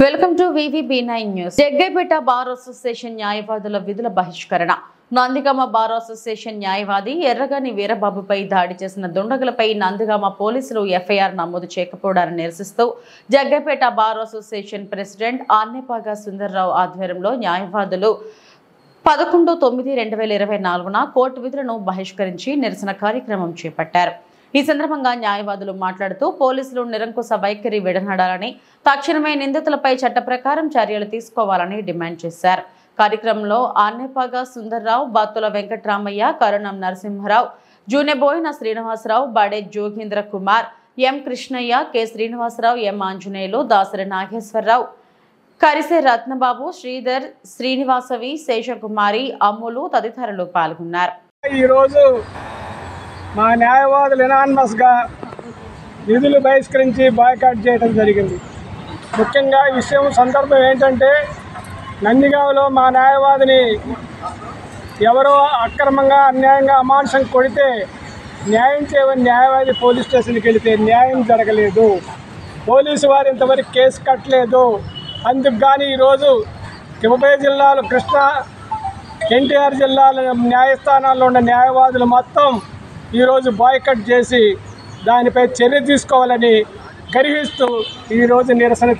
Welcome to VVB9 news. Jaggayyapeta bar association న్యాయవాదుల విధుల బహిష్కరణ. నందిగామ బార్ అసోసియేషన్ న్యాయవాది ఎర్రగాని వీరబాబుపై దాడి చేసిన దుండగులపై నందిగామ పోలీసులు FIR నమోదు చేయకపోవడాన్ని నిరసిస్తూ Jaggaiahpet bar association president Arnepaga Sundarrao ఆధ్వర్యంలో న్యాయవాదులు 11/9/2024 కోర్టు విధులను బహిష్కరించి నిరసన కార్యక్రమం చేపట్టారు. ఈ సందర్భంగా న్యాయవాదులు మాట్లాడుతూ పోలీసులు నిరంకుశ వైఖరి విడనాడాలని, తక్షణమే నిందితులపై చట్ట ప్రకారం చర్యలు తీసుకోవాలని డిమాండ్ చేశారు. కార్యక్రమంలో ఆర్నేపాగా సుందర్రావు, బాతుల వెంకట్రామయ్య, కరుణం నరసింహరావు, జూనెబోయిన శ్రీనివాసరావు, బాడే జోగేంద్ర కుమార్, ఎం కృష్ణయ్య, కె శ్రీనివాసరావు, ఎం ఆంజనేయులు, దాసరి నాగేశ్వరరావు, కరిసే రత్నబాబు, శ్రీధర్, శ్రీనివాసవి, శేషకుమారి, అమ్ములు తదితరులు పాల్గొన్నారు. మా న్యాయవాదులు ఎనానిమస్గా విధులు బహిష్కరించి బాయ్కాట్ చేయడం జరిగింది. ముఖ్యంగా ఈ సందర్భం ఏంటంటే, నందిగామలో మా న్యాయవాదిని ఎవరో అక్రమంగా అన్యాయంగా అమానుషంగా కొడితే న్యాయం చేయని న్యాయవాది పోలీస్ స్టేషన్కి వెళితే న్యాయం జరగలేదు. పోలీసు వారు ఇంతవరకు కేసు కట్టలేదు. అందుకు కానీ ఈరోజు ఉభయ జిల్లాలు, కృష్ణా, ఎన్టీఆర్ జిల్లాల న్యాయస్థానాల్లో ఉన్న న్యాయవాదులు మొత్తం ఈరోజు బాయ్కట్ చేసి దానిపై చర్య తీసుకోవాలని గర్హిస్తూ ఈరోజు నిరసన